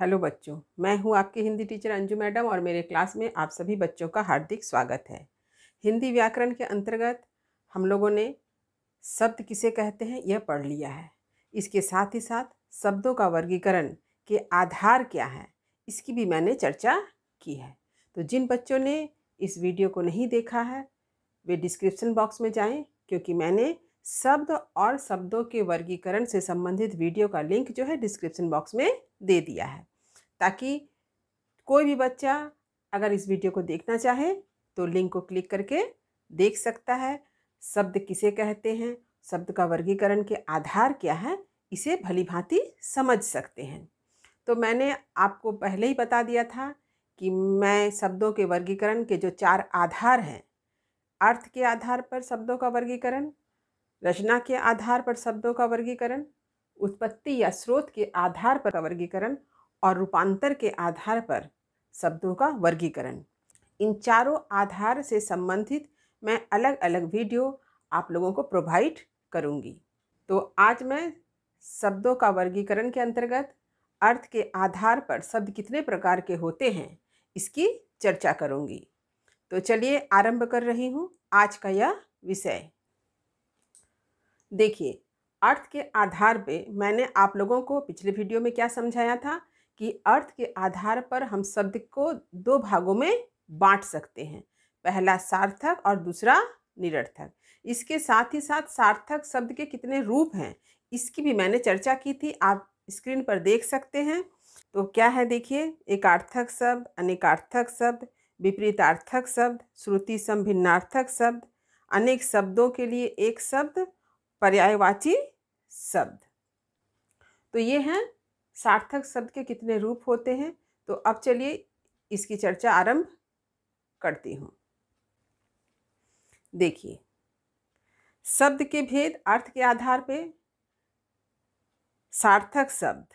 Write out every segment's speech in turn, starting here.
Hello बच्चों, मैं हूं आपकी हिंदी टीचर अंजू मैडम और मेरे क्लास में आप सभी बच्चों का हार्दिक स्वागत है। हिंदी व्याकरण के अंतर्गत हम लोगों ने शब्द किसे कहते हैं यह पढ़ लिया है। इसके साथ ही साथ शब्दों का वर्गीकरण के आधार क्या है इसकी भी मैंने चर्चा की है। तो जिन बच्चों ने इस वीडियो को नहीं देखा है वे डिस्क्रिप्शन बॉक्स में जाएं, क्योंकि मैंने शब्द और शब्दों के वर्गीकरण से संबंधित वीडियो का लिंक जो है डिस्क्रिप्शन बॉक्स में दे दिया है, ताकि कोई भी बच्चा अगर इस वीडियो को देखना चाहे तो लिंक को क्लिक करके देख सकता है। शब्द किसे कहते हैं, शब्द का वर्गीकरण के आधार क्या है, इसे भली भांति समझ सकते हैं। तो मैंने आपको पहले ही बता दिया था कि मैं शब्दों के वर्गीकरण के जो 4 आधार हैं, अर्थ के आधार पर शब्दों का वर्गीकरण, रचना के आधार पर शब्दों का वर्गीकरण, उत्पत्ति या स्रोत के आधार पर वर्गीकरण और रूपांतर के आधार पर शब्दों का वर्गीकरण, इन चारों आधार से संबंधित मैं अलग अलग वीडियो आप लोगों को प्रोवाइड करूंगी। तो आज मैं शब्दों का वर्गीकरण के अंतर्गत अर्थ के आधार पर शब्द कितने प्रकार के होते हैं इसकी चर्चा करूंगी। तो चलिए आरंभ कर रही हूं आज का यह विषय। देखिए, अर्थ के आधार पे मैंने आप लोगों को पिछले वीडियो में क्या समझाया था कि अर्थ के आधार पर हम शब्द को 2 भागों में बांट सकते हैं, पहला सार्थक और दूसरा निरर्थक। इसके साथ ही साथ सार्थक शब्द के कितने रूप हैं इसकी भी मैंने चर्चा की थी, आप स्क्रीन पर देख सकते हैं। तो क्या है देखिए, एकार्थक शब्द, अनेकार्थक शब्द, विपरीतार्थक शब्द, श्रुति सम भिन्नार्थक शब्द, अनेक शब्दों के लिए एक शब्द, पर्यायवाची शब्द। तो ये हैं सार्थक शब्द के कितने रूप होते हैं। तो अब चलिए इसकी चर्चा आरंभ करती हूँ। देखिए, शब्द के भेद अर्थ के आधार पे सार्थक शब्द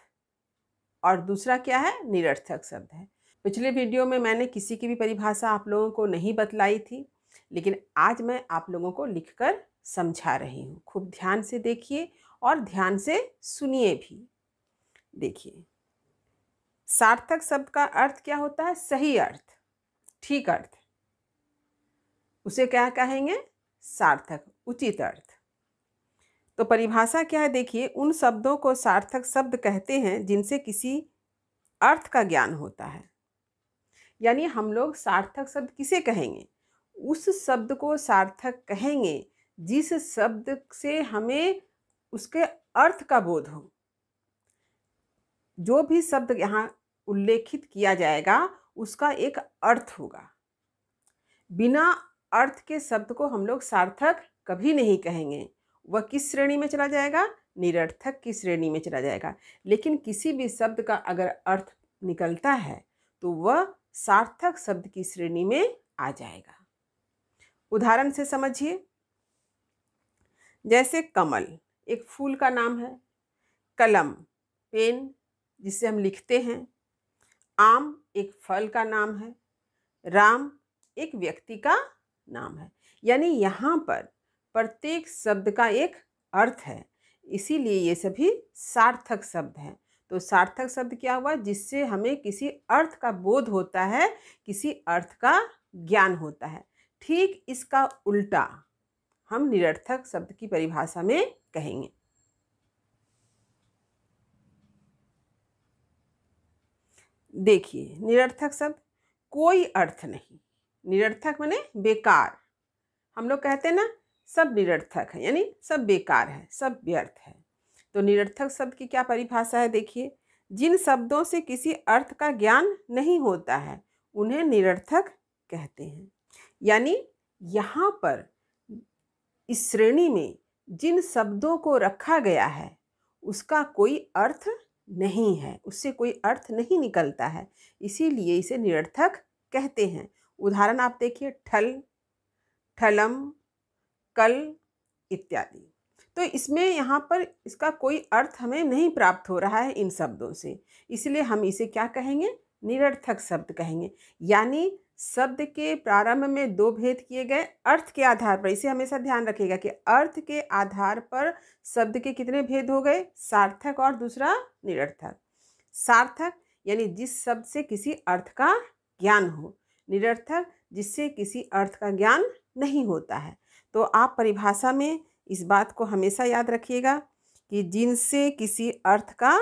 और दूसरा क्या है, निरर्थक शब्द है। पिछले वीडियो में मैंने किसी की भी परिभाषा आप लोगों को नहीं बतलाई थी, लेकिन आज मैं आप लोगों को लिखकर समझा रही हूँ। खूब ध्यान से देखिए और ध्यान से सुनिए भी। देखिए, सार्थक शब्द का अर्थ क्या होता है, सही अर्थ, ठीक अर्थ, उसे क्या कहेंगे, सार्थक, उचित अर्थ। तो परिभाषा क्या है, देखिए, उन शब्दों को सार्थक शब्द कहते हैं जिनसे किसी अर्थ का ज्ञान होता है। यानी हम लोग सार्थक शब्द किसे कहेंगे, उस शब्द को सार्थक कहेंगे जिस शब्द से हमें उसके अर्थ का बोध हो। जो भी शब्द यहाँ उल्लेखित किया जाएगा उसका एक अर्थ होगा। बिना अर्थ के शब्द को हम लोग सार्थक कभी नहीं कहेंगे, वह किस श्रेणी में चला जाएगा, निरर्थक की श्रेणी में चला जाएगा। लेकिन किसी भी शब्द का अगर अर्थ निकलता है तो वह सार्थक शब्द की श्रेणी में आ जाएगा। उदाहरण से समझिए, जैसे कमल एक फूल का नाम है, कलम पेन जिससे हम लिखते हैं, आम एक फल का नाम है, राम एक व्यक्ति का नाम है। यानी यहाँ पर प्रत्येक शब्द का एक अर्थ है, इसीलिए ये सभी सार्थक शब्द हैं। तो सार्थक शब्द क्या हुआ, जिससे हमें किसी अर्थ का बोध होता है, किसी अर्थ का ज्ञान होता है। ठीक इसका उल्टा हम निरर्थक शब्द की परिभाषा में कहेंगे। देखिए, निरर्थक शब्द कोई अर्थ नहीं, निरर्थक माने बेकार। हम लोग कहते हैं ना, सब निरर्थक है, यानी सब बेकार है, सब व्यर्थ है। तो निरर्थक शब्द की क्या परिभाषा है, देखिए, जिन शब्दों से किसी अर्थ का ज्ञान नहीं होता है उन्हें निरर्थक कहते हैं। यानी यहाँ पर इस श्रेणी में जिन शब्दों को रखा गया है उसका कोई अर्थ नहीं है, उससे कोई अर्थ नहीं निकलता है, इसीलिए इसे निरर्थक कहते हैं। उदाहरण आप देखिए, ठल, ठलम, कल इत्यादि। तो इसमें यहाँ पर इसका कोई अर्थ हमें नहीं प्राप्त हो रहा है इन शब्दों से, इसलिए हम इसे क्या कहेंगे, निरर्थक शब्द कहेंगे। यानी शब्द के प्रारंभ में 2 भेद किए गए अर्थ के आधार पर। इसे हमेशा ध्यान रखिएगा कि अर्थ के आधार पर शब्द के कितने भेद हो गए, सार्थक और दूसरा निरर्थक। सार्थक यानी जिस शब्द से किसी अर्थ का ज्ञान हो। निरर्थक जिससे किसी अर्थ का ज्ञान नहीं होता है। तो आप परिभाषा में इस बात को हमेशा याद रखिएगा कि जिनसे किसी अर्थ का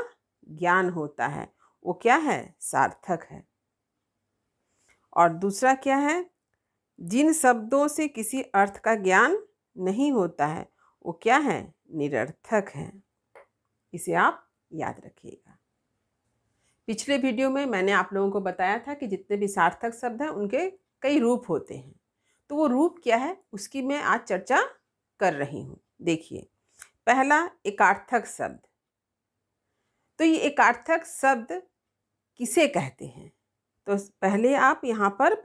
ज्ञान होता है वो क्या है, सार्थक है। और दूसरा क्या है, जिन शब्दों से किसी अर्थ का ज्ञान नहीं होता है वो क्या है, निरर्थक है। इसे आप याद रखिएगा। पिछले वीडियो में मैंने आप लोगों को बताया था कि जितने भी सार्थक शब्द हैं उनके कई रूप होते हैं। तो वो रूप क्या है उसकी मैं आज चर्चा कर रही हूँ। देखिए, पहला एकार्थक शब्द। तो ये एकार्थक शब्द किसे कहते हैं? तो पहले आप यहाँ पर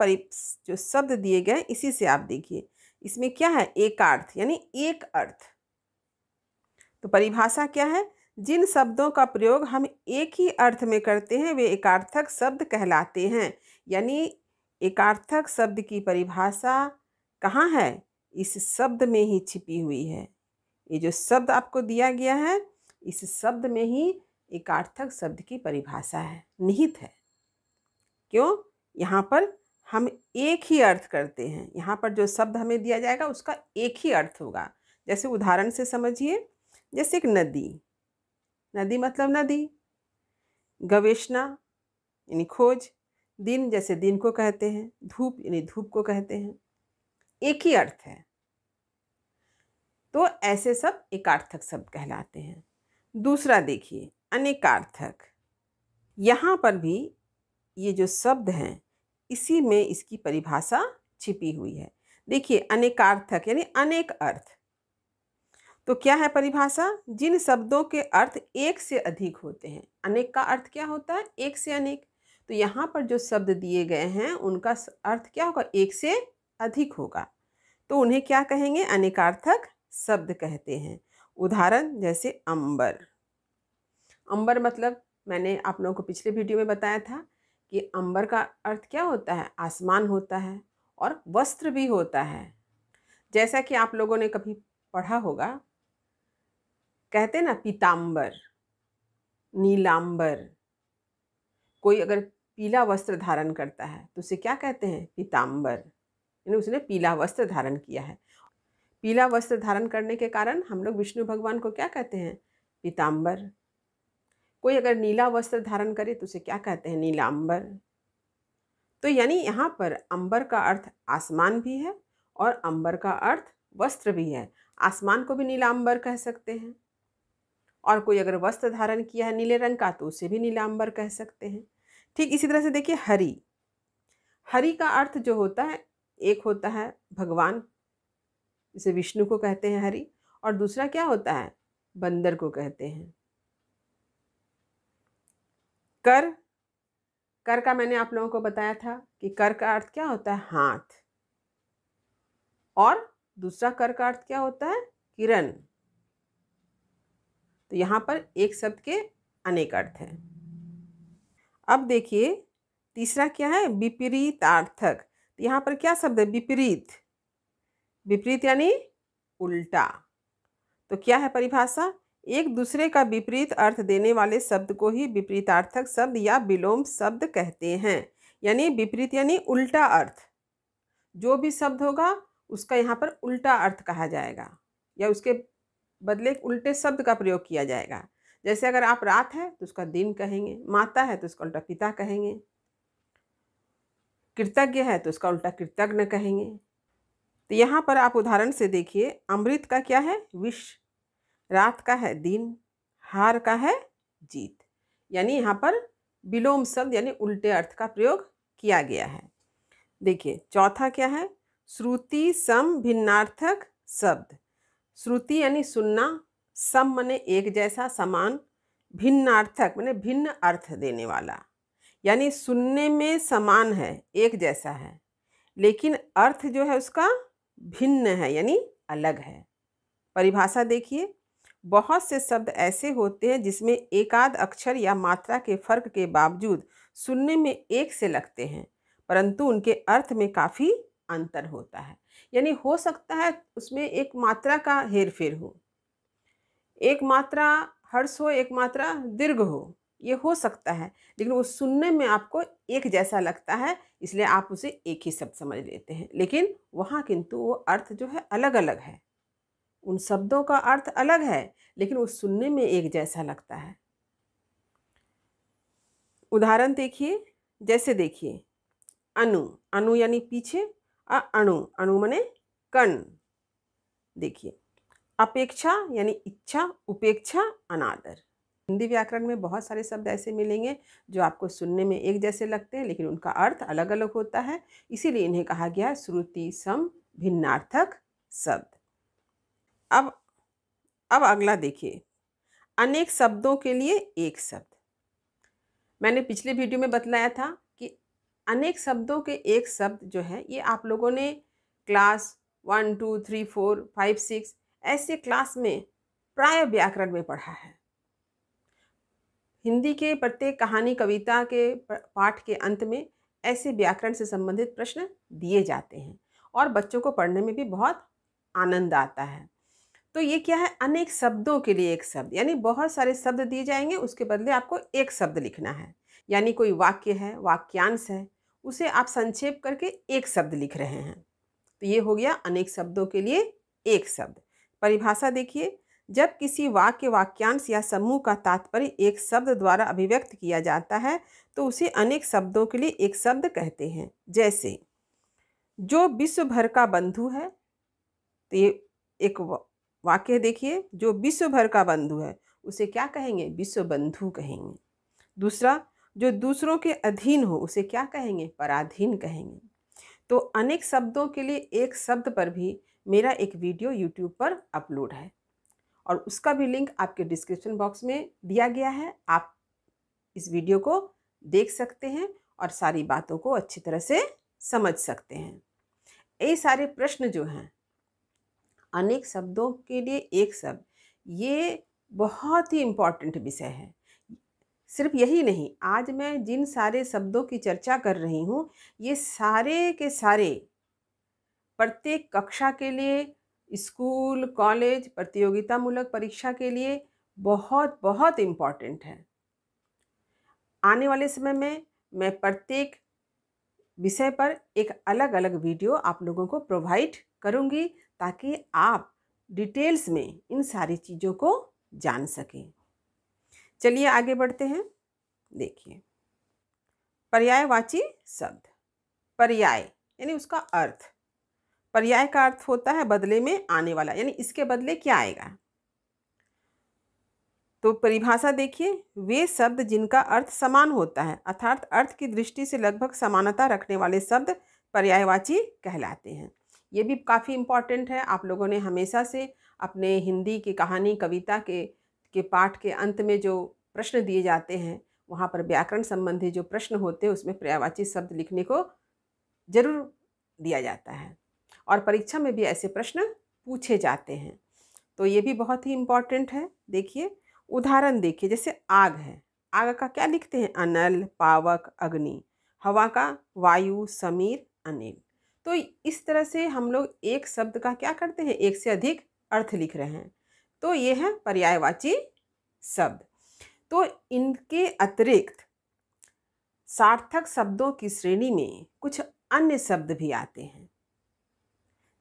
जो शब्द दिए गए इसी से आप देखिए, इसमें क्या है, एकार्थ यानी एक अर्थ। तो परिभाषा क्या है, जिन शब्दों का प्रयोग हम एक ही अर्थ में करते हैं वे एकार्थक शब्द कहलाते हैं। यानी एकार्थक शब्द की परिभाषा कहाँ है, इस शब्द में ही छिपी हुई है। ये जो शब्द आपको दिया गया है इस शब्द में ही एकार्थक शब्द की परिभाषा है, निहित है। क्यों? यहाँ पर हम एक ही अर्थ करते हैं। यहाँ पर जो शब्द हमें दिया जाएगा उसका एक ही अर्थ होगा। जैसे उदाहरण से समझिए, जैसे एक नदी, नदी मतलब नदी, गवेषणा यानी खोज, दिन जैसे दिन को कहते हैं, धूप यानी धूप को कहते हैं, एक ही अर्थ है। तो ऐसे सब एकार्थक शब्द कहलाते हैं। दूसरा देखिए, अनेकार्थक। यहाँ पर भी ये जो शब्द हैं इसी में इसकी परिभाषा छिपी हुई है। देखिए, अनेकार्थक यानी अनेक अर्थ। तो क्या है परिभाषा, जिन शब्दों के अर्थ एक से अधिक होते हैं। अनेक का अर्थ क्या होता है, एक से अनेक। तो यहाँ पर जो शब्द दिए गए हैं उनका अर्थ क्या होगा, एक से अधिक होगा। तो उन्हें क्या कहेंगे, अनेकार्थक शब्द कहते हैं। उदाहरण जैसे अंबर। अंबर मतलब मैंने आप लोगों को पिछले वीडियो में बताया था कि अंबर का अर्थ क्या होता है, आसमान होता है और वस्त्र भी होता है। जैसा कि आप लोगों ने कभी पढ़ा होगा, कहते हैं ना पीतांबर, नीलांबर। कोई अगर पीला वस्त्र धारण करता है तो उसे क्या कहते हैं, पीतांबर, यानी उसने पीला वस्त्र धारण किया है। पीला वस्त्र धारण करने के कारण हम लोग विष्णु भगवान को क्या कहते हैं, पीतांबर। कोई अगर नीला वस्त्र धारण करे तो उसे क्या कहते हैं, नीलांबर। तो यानी यहाँ पर अंबर का अर्थ आसमान भी है और अंबर का अर्थ वस्त्र भी है। आसमान को भी नीलांबर कह सकते हैं, और कोई अगर वस्त्र धारण किया है नीले रंग का तो उसे भी नीलांबर कह सकते हैं। ठीक इसी तरह से देखिए, हरि। हरि का अर्थ जो होता है, एक होता है भगवान, जिसे विष्णु को कहते हैं हरि, और दूसरा क्या होता है, बंदर को कहते हैं। कर। कर का मैंने आप लोगों को बताया था कि कर का अर्थ क्या होता है, हाथ, और दूसरा कर का अर्थ क्या होता है, किरण। तो यहाँ पर एक शब्द के अनेक अर्थ हैं। अब देखिए तीसरा क्या है, विपरीतार्थक। तो यहाँ पर क्या शब्द है, विपरीत। विपरीत यानी उल्टा। तो क्या है परिभाषा, एक दूसरे का विपरीत अर्थ देने वाले शब्द को ही विपरीतार्थक शब्द या विलोम शब्द कहते हैं। यानी विपरीत यानी उल्टा अर्थ। जो भी शब्द होगा उसका यहाँ पर उल्टा अर्थ कहा जाएगा या उसके बदले उल्टे शब्द का प्रयोग किया जाएगा। जैसे अगर आप रात है तो उसका दिन कहेंगे, माता है तो उसका उल्टा पिता कहेंगे, कृतज्ञ है तो उसका उल्टा कृतज्ञ कहेंगे। तो यहाँ पर आप उदाहरण से देखिए, अमृत का क्या है, विष, रात का है दिन, हार का है जीत। यानी यहाँ पर विलोम शब्द यानी उल्टे अर्थ का प्रयोग किया गया है। देखिए चौथा क्या है, श्रुति सम भिन्नार्थक शब्द। श्रुति यानी सुनना, सम माने एक जैसा, समान, भिन्नार्थक माने भिन्न अर्थ देने वाला। यानी सुनने में समान है, एक जैसा है, लेकिन अर्थ जो है उसका भिन्न है यानी अलग है। परिभाषा देखिए, बहुत से शब्द ऐसे होते हैं जिसमें एकाध अक्षर या मात्रा के फर्क के बावजूद सुनने में एक से लगते हैं, परंतु उनके अर्थ में काफ़ी अंतर होता है। यानी हो सकता है उसमें एक मात्रा का हेरफेर हो, एक मात्रा हर्ष हो, एक मात्रा दीर्घ हो, ये हो सकता है, लेकिन वो सुनने में आपको एक जैसा लगता है, इसलिए आप उसे एक ही शब्द समझ लेते हैं। लेकिन वहाँ किंतु वो अर्थ जो है अलग अलग है, उन शब्दों का अर्थ अलग है, लेकिन वो सुनने में एक जैसा लगता है। उदाहरण देखिए, जैसे देखिए अनु, अनु यानी पीछे, अणु, अणु माने कण। देखिए अपेक्षा यानी इच्छा, उपेक्षा, अनादर। हिंदी व्याकरण में बहुत सारे शब्द ऐसे मिलेंगे जो आपको सुनने में एक जैसे लगते हैं, लेकिन उनका अर्थ अलग अलग होता है। इसीलिए इन्हें कहा गया है श्रुति सम भिन्नार्थक शब्द। अब अगला देखिए, अनेक शब्दों के लिए एक शब्द। मैंने पिछले वीडियो में बतलाया था कि अनेक शब्दों के एक शब्द जो है ये आप लोगों ने क्लास 1, 2, 3, 4, 5, 6 ऐसे क्लास में प्राय व्याकरण में पढ़ा है। हिंदी के प्रत्येक कहानी कविता के पाठ के अंत में ऐसे व्याकरण से संबंधित प्रश्न दिए जाते हैं और बच्चों को पढ़ने में भी बहुत आनंद आता है। तो ये क्या है, अनेक शब्दों के लिए एक शब्द, यानी बहुत सारे शब्द दिए जाएंगे, उसके बदले आपको एक शब्द लिखना है। यानी कोई वाक्य है, वाक्यांश है, उसे आप संक्षेप करके एक शब्द लिख रहे हैं। तो ये हो गया अनेक शब्दों के लिए एक शब्द। परिभाषा देखिए, जब किसी वाक्य, वाक्यांश या समूह का तात्पर्य एक शब्द द्वारा अभिव्यक्त किया जाता है तो उसे अनेक शब्दों के लिए एक शब्द कहते हैं। जैसे जो विश्व भर का बंधु है, तो ये एक वाक्य देखिए, जो विश्व भर का बंधु है उसे क्या कहेंगे, विश्व बंधु कहेंगे। दूसरा, जो दूसरों के अधीन हो उसे क्या कहेंगे, पराधीन कहेंगे। तो अनेक शब्दों के लिए एक शब्द पर भी मेरा एक वीडियो यूट्यूब पर अपलोड है और उसका भी लिंक आपके डिस्क्रिप्शन बॉक्स में दिया गया है। आप इस वीडियो को देख सकते हैं और सारी बातों को अच्छी तरह से समझ सकते हैं। ये सारे प्रश्न जो हैं, अनेक शब्दों के लिए एक शब्द, ये बहुत ही इम्पॉर्टेंट विषय है। सिर्फ यही नहीं, आज मैं जिन सारे शब्दों की चर्चा कर रही हूँ, ये सारे के सारे प्रत्येक कक्षा के लिए, स्कूल, कॉलेज, प्रतियोगितामूलक परीक्षा के लिए बहुत बहुत इम्पॉर्टेंट है। आने वाले समय में मैं प्रत्येक विषय पर एक अलग अलग वीडियो आप लोगों को प्रोवाइड करूंगी ताकि आप डिटेल्स में इन सारी चीज़ों को जान सकें। चलिए आगे बढ़ते हैं। देखिए, पर्यायवाची शब्द। पर्याय यानी उसका अर्थ। पर्याय का अर्थ होता है बदले में आने वाला, यानी इसके बदले क्या आएगा। तो परिभाषा देखिए, वे शब्द जिनका अर्थ समान होता है, अर्थात अर्थ की दृष्टि से लगभग समानता रखने वाले शब्द पर्यायवाची कहलाते हैं। ये भी काफ़ी इम्पॉर्टेंट है। आप लोगों ने हमेशा से अपने हिंदी की कहानी कविता के पाठ के अंत में जो प्रश्न दिए जाते हैं, वहाँ पर व्याकरण संबंधी जो प्रश्न होते हैं उसमें पर्यायवाची शब्द लिखने को जरूर दिया जाता है और परीक्षा में भी ऐसे प्रश्न पूछे जाते हैं। तो ये भी बहुत ही इम्पॉर्टेंट है। देखिए उदाहरण देखिए, जैसे आग है, आग का क्या लिखते हैं, अनल, पावक, अग्नि। हवा का वायु, समीर, अनिल। तो इस तरह से हम लोग एक शब्द का क्या करते हैं, एक से अधिक अर्थ लिख रहे हैं। तो ये है पर्यायवाची शब्द। तो इनके अतिरिक्त सार्थक शब्दों की श्रेणी में कुछ अन्य शब्द भी आते हैं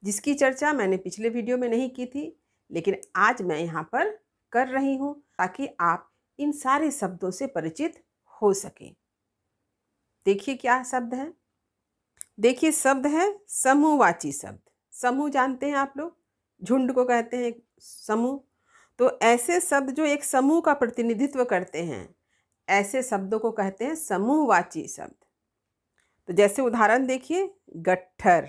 जिसकी चर्चा मैंने पिछले वीडियो में नहीं की थी, लेकिन आज मैं यहाँ पर कर रही हूँ ताकि आप इन सारे शब्दों से परिचित हो सके। देखिए क्या शब्द है। देखिए शब्द है समूहवाची शब्द। समूह जानते हैं आप लोग, झुंड को कहते हैं समूह। तो ऐसे शब्द जो एक समूह का प्रतिनिधित्व करते हैं, ऐसे शब्दों को कहते हैं समूहवाची शब्द। तो जैसे उदाहरण देखिए, गट्ठर।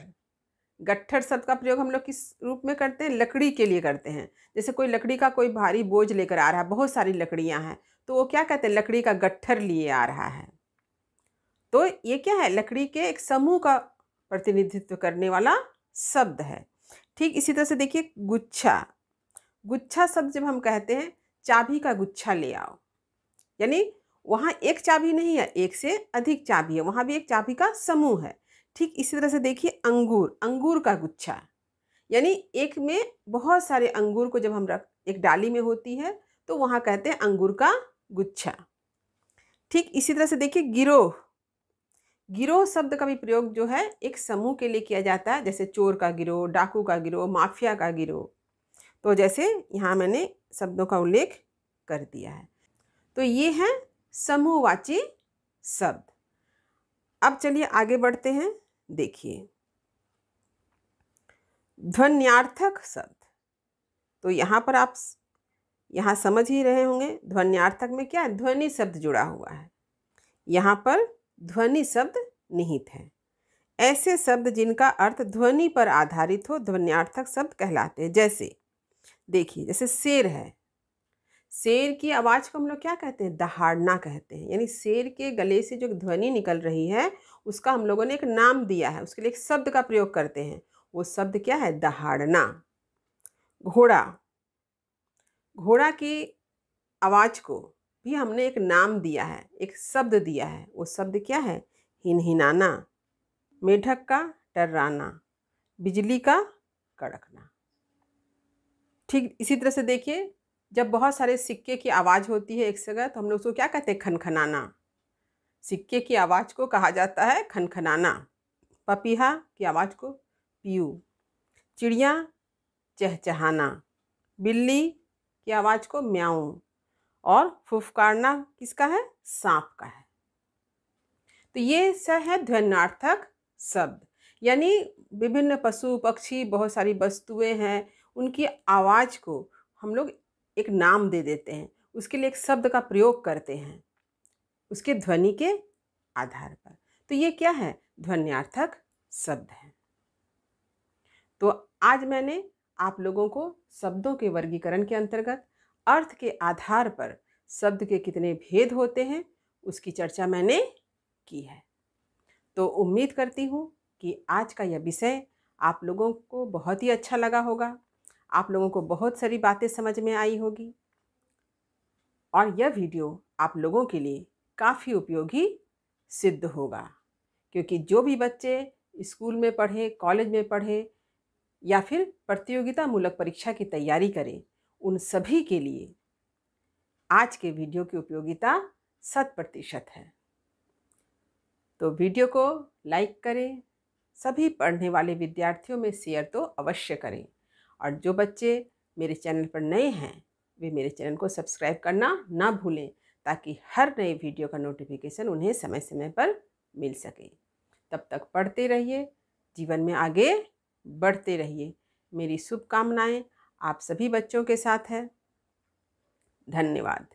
गट्ठर शब्द का प्रयोग हम लोग किस रूप में करते हैं, लकड़ी के लिए करते हैं। जैसे कोई लकड़ी का कोई भारी बोझ लेकर आ रहा है, बहुत सारी लकड़ियां हैं, तो वो क्या कहते हैं, लकड़ी का गट्ठर लिए आ रहा है। तो ये क्या है, लकड़ी के एक समूह का प्रतिनिधित्व करने वाला शब्द है। ठीक इसी तरह से देखिए गुच्छा। गुच्छा शब्द जब हम कहते हैं, चाबी का गुच्छा ले आओ, यानी वहाँ एक चाबी नहीं है, एक से अधिक चाबी है, वहाँ भी एक चाबी का समूह है। ठीक इसी तरह से देखिए अंगूर। अंगूर का गुच्छा, यानी एक में बहुत सारे अंगूर को जब हम एक डाली में होती है तो वहाँ कहते हैं अंगूर का गुच्छा। ठीक इसी तरह से देखिए गिरोह। गिरोह शब्द का भी प्रयोग जो है एक समूह के लिए किया जाता है, जैसे चोर का गिरोह, डाकू का गिरोह, माफिया का गिरोह। तो जैसे यहाँ मैंने शब्दों का उल्लेख कर दिया है। तो ये हैं समूहवाची शब्द। अब चलिए आगे बढ़ते हैं। देखिए ध्वन्यार्थक शब्द। तो यहाँ पर आप यहाँ समझ ही रहे होंगे ध्वन्यार्थक में क्या है, ध्वनि शब्द जुड़ा हुआ है। यहाँ पर ध्वनि शब्द निहित है। ऐसे शब्द जिनका अर्थ ध्वनि पर आधारित हो ध्वन्यार्थक शब्द कहलाते हैं। जैसे देखिए, जैसे शेर है, शेर की आवाज़ को हम लोग क्या कहते हैं, दहाड़ना कहते हैं। यानी शेर के गले से जो ध्वनि निकल रही है उसका हम लोगों ने एक नाम दिया है, उसके लिए एक शब्द का प्रयोग करते हैं। वो शब्द क्या है, दहाड़ना। घोड़ा, घोड़ा की आवाज़ को भी हमने एक नाम दिया है, एक शब्द दिया है। वो शब्द क्या है, हिनहिनाना। मेढक का टर्राना, बिजली का कड़कना। ठीक इसी तरह से देखिए, जब बहुत सारे सिक्के की आवाज़ होती है एक जगह तो हम लोग उसको क्या कहते हैं, खनखनाना। सिक्के की आवाज़ को कहा जाता है खनखनाना। पपीहा की आवाज़ को पीयू। चिड़िया चहचहाना। बिल्ली की आवाज़ को म्याऊं। और फुफकारना किसका है, सांप का है। तो ये सब है ध्वन्यार्थक शब्द। यानी विभिन्न पशु पक्षी, बहुत सारी वस्तुएं हैं, उनकी आवाज़ को हम लोग एक नाम दे देते हैं, उसके लिए एक शब्द का प्रयोग करते हैं उसके ध्वनि के आधार पर। तो ये क्या है, ध्वन्यार्थक शब्द है। तो आज मैंने आप लोगों को शब्दों के वर्गीकरण के अंतर्गत अर्थ के आधार पर शब्द के कितने भेद होते हैं उसकी चर्चा मैंने की है। तो उम्मीद करती हूँ कि आज का यह विषय आप लोगों को बहुत ही अच्छा लगा होगा, आप लोगों को बहुत सारी बातें समझ में आई होगी और यह वीडियो आप लोगों के लिए काफ़ी उपयोगी सिद्ध होगा। क्योंकि जो भी बच्चे स्कूल में पढ़े, कॉलेज में पढ़े या फिर प्रतियोगिता मूलक परीक्षा की तैयारी करें, उन सभी के लिए आज के वीडियो की उपयोगिता 100% है। तो वीडियो को लाइक करें, सभी पढ़ने वाले विद्यार्थियों में शेयर तो अवश्य करें। और जो बच्चे मेरे चैनल पर नए हैं वे मेरे चैनल को सब्सक्राइब करना ना भूलें, ताकि हर नए वीडियो का नोटिफिकेशन उन्हें समय समय पर मिल सके। तब तक पढ़ते रहिए, जीवन में आगे बढ़ते रहिए। मेरी शुभकामनाएं आप सभी बच्चों के साथ है। धन्यवाद।